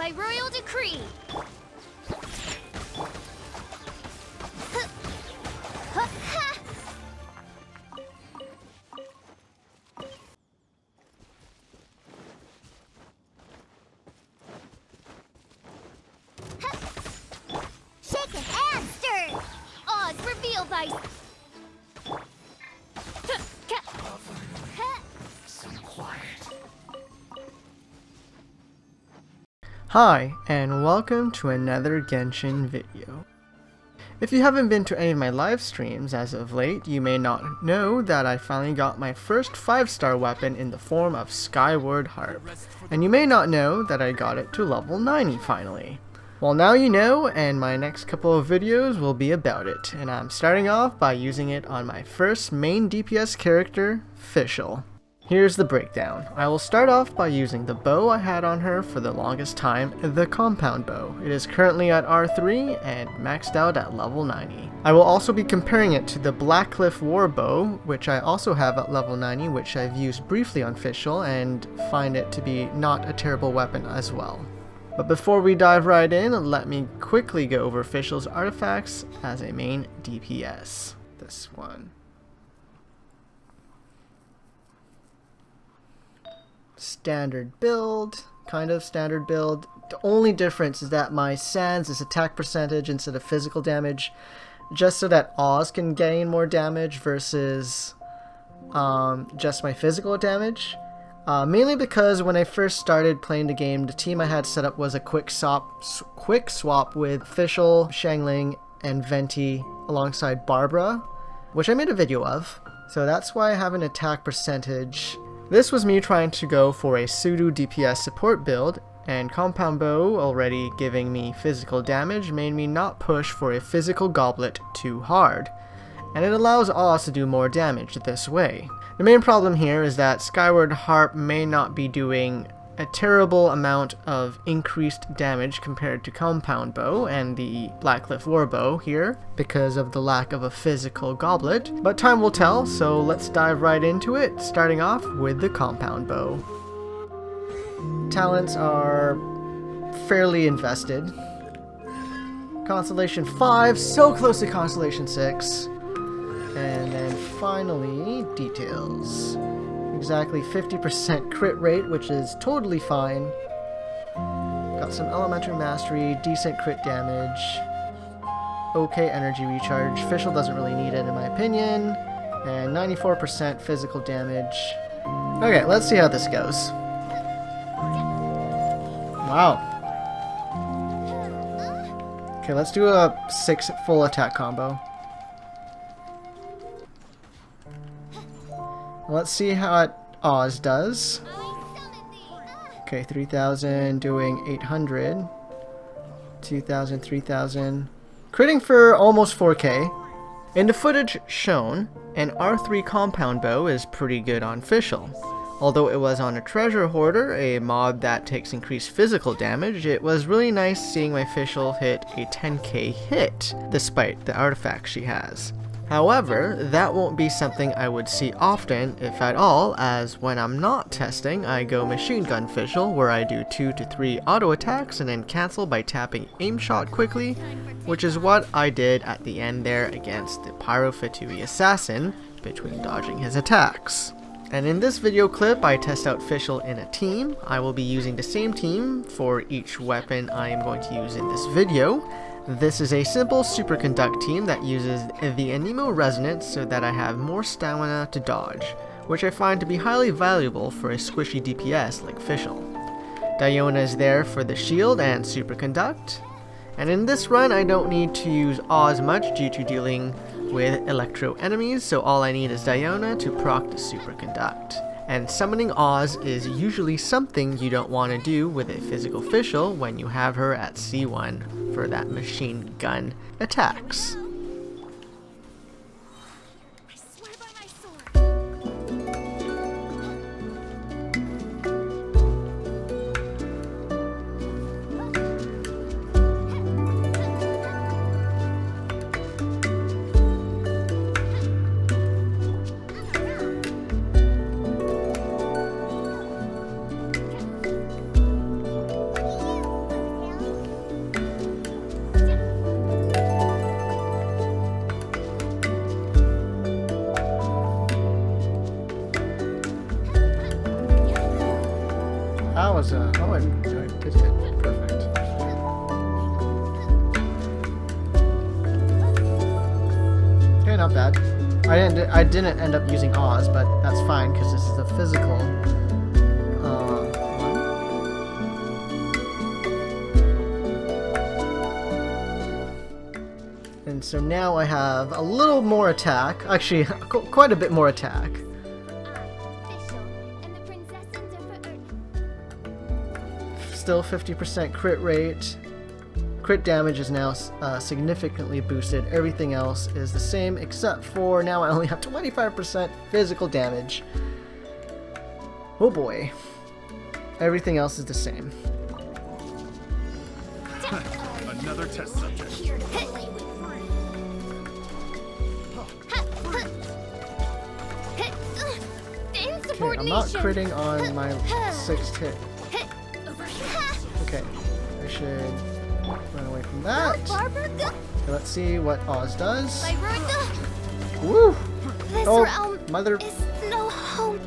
by royal decree. Shaken and stirred. Oz, reveal thy. Hi, and welcome to another Genshin video. If you haven't been to any of my live streams as of late, you may not know that I finally got my first 5-star weapon in the form of Skyward Harp. And you may not know that I got it to level 90 finally. Well, now you know, and my next couple of videos will be about it, and I'm starting off by using it on my first main DPS character, Fischl. Here's the breakdown. I will start off by using the bow I had on her for the longest time, the compound bow. It is currently at R3 and maxed out at level 90. I will also be comparing it to the Blackliff Warbow, which I also have at level 90, which I've used briefly on Fischl and find it to be not a terrible weapon as well. But before we dive right in, let me quickly go over Fischl's artifacts as a main DPS. This one. Standard build, kind of standard build. The only difference is that my Sans is attack percentage instead of physical damage, just so that Oz can gain more damage versus just my physical damage. Mainly because when I first started playing the game, the team I had set up was a quick swap with Fischl, Xiangling, and Venti alongside Barbara, which I made a video of. So that's why I have an attack percentage. This was me trying to go for a pseudo DPS support build, and Compound Bow already giving me physical damage made me not push for a physical goblet too hard, and it allows Oz to do more damage this way. The main problem here is that Skyward Harp may not be doing a terrible amount of increased damage compared to Compound Bow and the Blackliff Warbow here because of the lack of a physical goblet, but time will tell, so let's dive right into it, starting off with the Compound Bow. Talents are fairly invested. Constellation 5, so close to Constellation 6. And then finally, details. Exactly 50% crit rate, which is totally fine. Got some elementary mastery, decent crit damage, okay energy recharge. Fischl doesn't really need it in my opinion, and 94% physical damage. Okay, let's see how this goes. Wow. Okay, let's do a 6 full attack combo. Let's see how it Oz does. Okay, 3,000 doing 800. 2,000, 3,000. Critting for almost 4k. In the footage shown, an R3 compound bow is pretty good on Fischl. Although it was on a treasure hoarder, a mob that takes increased physical damage, it was really nice seeing my Fischl hit a 10k hit, despite the artifacts she has. However, that won't be something I would see often, if at all, as when I'm not testing, I go machine gun Fischl, where I do 2 to 3 auto attacks and then cancel by tapping aim shot quickly, which is what I did at the end there against the Pyro Fatui assassin, between dodging his attacks. And in this video clip, I test out Fischl in a team. I will be using the same team for each weapon I am going to use in this video. This is a simple superconduct team that uses the Anemo Resonance so that I have more stamina to dodge, which I find to be highly valuable for a squishy DPS like Fischl. Diona is there for the shield and superconduct, and in this run I don't need to use Oz much due to dealing with electro enemies, so all I need is Diona to proc the superconduct. And summoning Oz is usually something you don't want to do with a physical Fischl when you have her at C1 for that machine gun attacks. Oh, so I did hit. Perfect. Okay, not bad. I didn't end up using Oz, but that's fine because this is a physical one. And so now I have a little more attack. Actually, quite a bit more attack. Still 50% crit rate. Crit damage is now significantly boosted. Everything else is the same except for now I only have 25% physical damage. Oh boy. Everything else is the same. Another test subject. Okay, I'm not critting on my 6th hit. Okay, I should run away from that. Okay, let's see what Oz does. Woo! Oh, mother.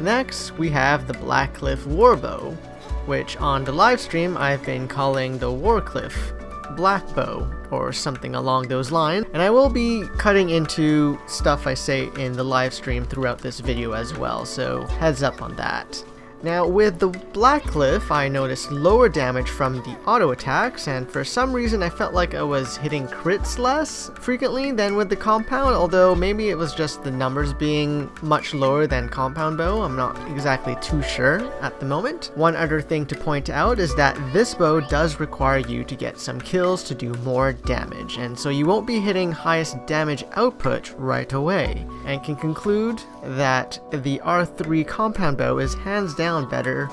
Next, we have the Blackliff Warbow, which on the live stream I've been calling the Warcliff Blackbow, or something along those lines, and I will be cutting into stuff I say in the live stream throughout this video as well, so heads up on that. Now with the Blackliff, I noticed lower damage from the auto attacks, and for some reason I felt like I was hitting crits less frequently than with the compound, although maybe it was just the numbers being much lower than compound bow. I'm not exactly too sure at the moment. One other thing to point out is that this bow does require you to get some kills to do more damage, and so you won't be hitting highest damage output right away, and can conclude that the R3 compound bow is hands down better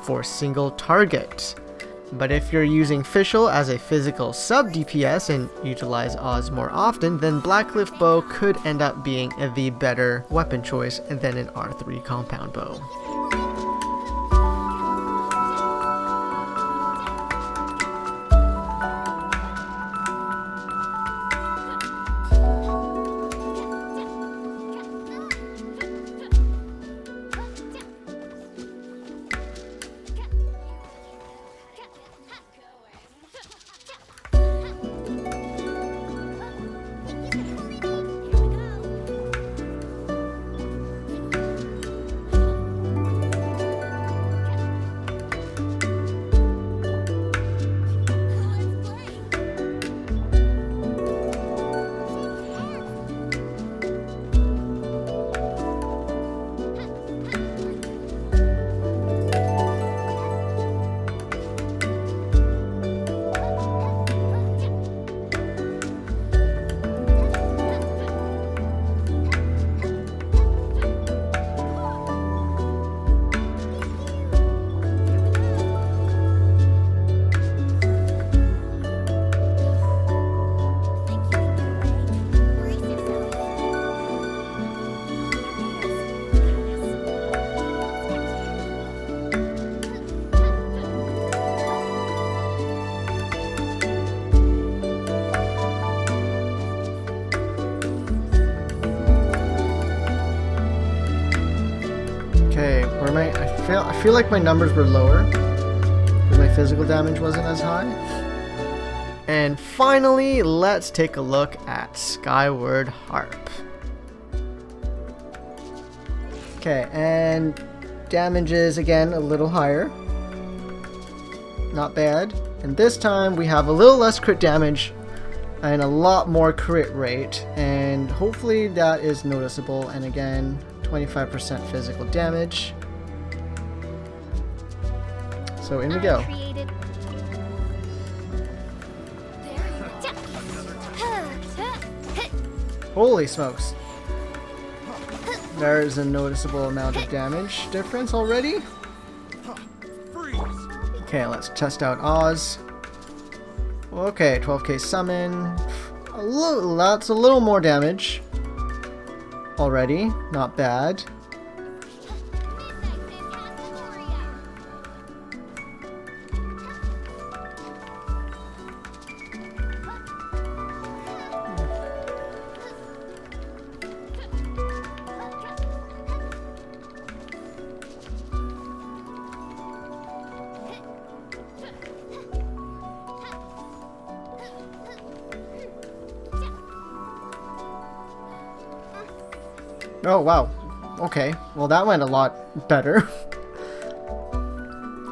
for single target. But if you're using Fischl as a physical sub DPS and utilize Oz more often, then Blackliff bow could end up being the better weapon choice than an R3 compound bow. Okay, where am I feel like my numbers were lower, because my physical damage wasn't as high. And finally, let's take a look at Skyward Harp. Okay, and damage is again a little higher. Not bad. And this time we have a little less crit damage and a lot more crit rate, and hopefully that is noticeable. And again, 25% physical damage. So in we go. Holy smokes. There's a noticeable amount of damage difference already. Okay, let's test out Oz. Okay, 12k summon. That's a little more damage already. Not bad. Oh, wow. Okay. Well, that went a lot better.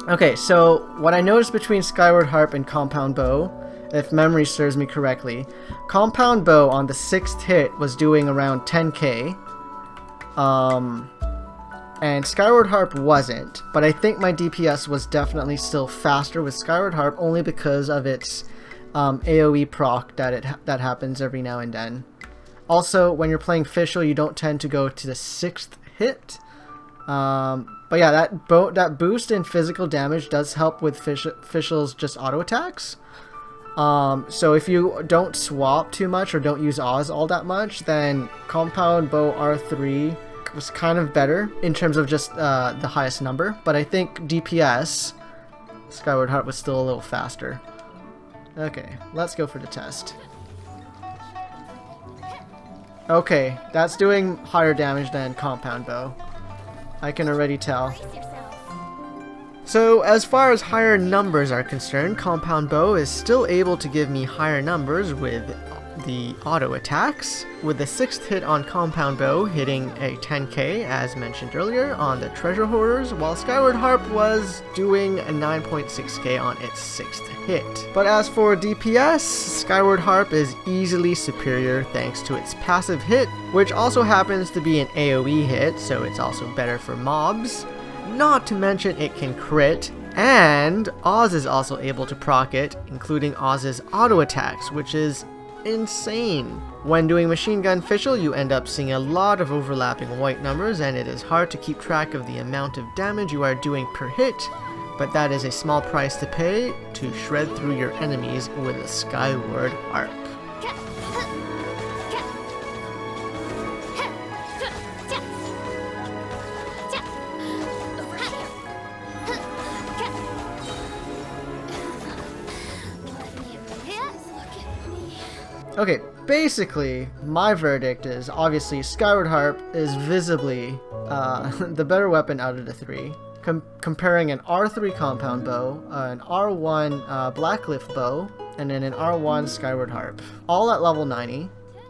Okay, so what I noticed between Skyward Harp and Compound Bow, if memory serves me correctly, Compound Bow on the 6th hit was doing around 10k. And Skyward Harp wasn't, but I think my DPS was definitely still faster with Skyward Harp only because of its AoE proc that happens every now and then. Also, when you're playing Fischl, you don't tend to go to the 6th hit. But yeah, that boost in physical damage does help with Fischl's just auto attacks. So if you don't swap too much or don't use Oz all that much, then Compound Bow R3 was kind of better in terms of just the highest number. But I think DPS, Skyward Harp was still a little faster. Okay, let's go for the test. Okay, that's doing higher damage than Compound Bow. I can already tell. So as far as higher numbers are concerned, Compound Bow is still able to give me higher numbers with the auto attacks, with the 6th hit on Compound Bow hitting a 10k as mentioned earlier on the Treasure Hoarders, while Skyward Harp was doing a 9.6k on its 6th hit. But as for DPS, Skyward Harp is easily superior thanks to its passive hit, which also happens to be an AoE hit, so it's also better for mobs. Not to mention it can crit, and Oz is also able to proc it, including Oz's auto attacks, which is insane. When doing Machine Gun Fischl, you end up seeing a lot of overlapping white numbers, and it is hard to keep track of the amount of damage you are doing per hit, but that is a small price to pay to shred through your enemies with a Skyward Harp. Okay, basically, my verdict is obviously Skyward Harp is visibly the better weapon out of the three. Comparing an R3 Compound Bow, an R1 Blackcliff Bow, and then an R1 Skyward Harp. All at level 90.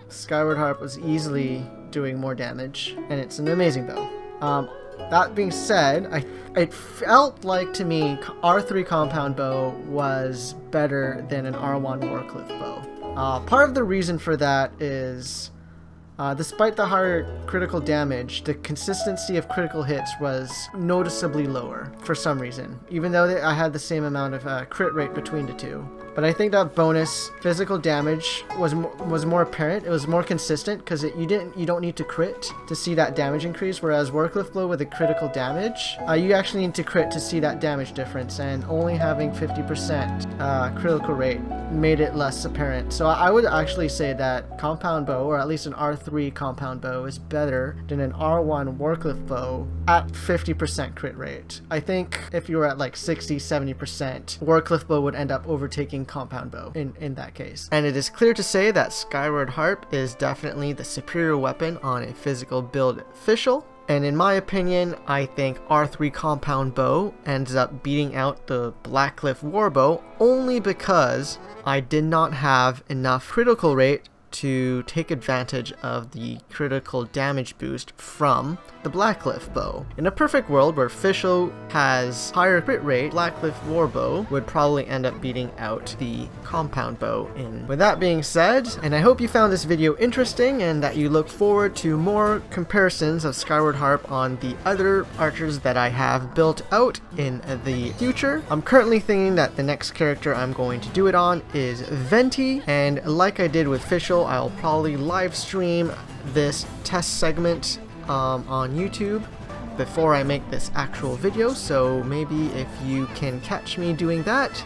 Skyward Harp was easily doing more damage, and it's an amazing bow. That being said, it felt like to me R3 Compound Bow was better than an R1 Warcliffe Bow. Part of the reason for that is, despite the higher critical damage, the consistency of critical hits was noticeably lower for some reason, even though I had the same amount of crit rate between the two. But I think that bonus physical damage was more apparent. It was more consistent because you don't need to crit to see that damage increase. Whereas Warcliffe Blow with a critical damage, you actually need to crit to see that damage difference. And only having 50% critical rate made it less apparent. So I would actually say that Compound Bow, or at least an R3 Compound Bow, is better than an R1 Warcliffe Bow at 50% crit rate. I think if you were at like 60-70%, Warcliffe Bow would end up overtaking Compound Bow in that case. And it is clear to say that Skyward Harp is definitely the superior weapon on a physical build Fischl. And in my opinion, I think R3 Compound Bow ends up beating out the Blackliff Warbow only because I did not have enough critical rate to take advantage of the critical damage boost from the Blackliff Bow. In a perfect world where Fischl has higher crit rate, Blackliff Warbow would probably end up beating out the Compound Bow in. With that being said, and I hope you found this video interesting and that you look forward to more comparisons of Skyward Harp on the other archers that I have built out in the future. I'm currently thinking that the next character I'm going to do it on is Venti, and like I did with Fischl, I'll probably live stream this test segment on YouTube before I make this actual video, so maybe if you can catch me doing that,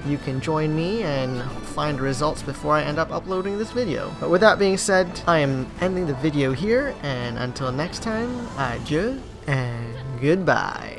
you can join me and find results before I end up uploading this video. But with that being said, I am ending the video here, and until next time, adieu and goodbye.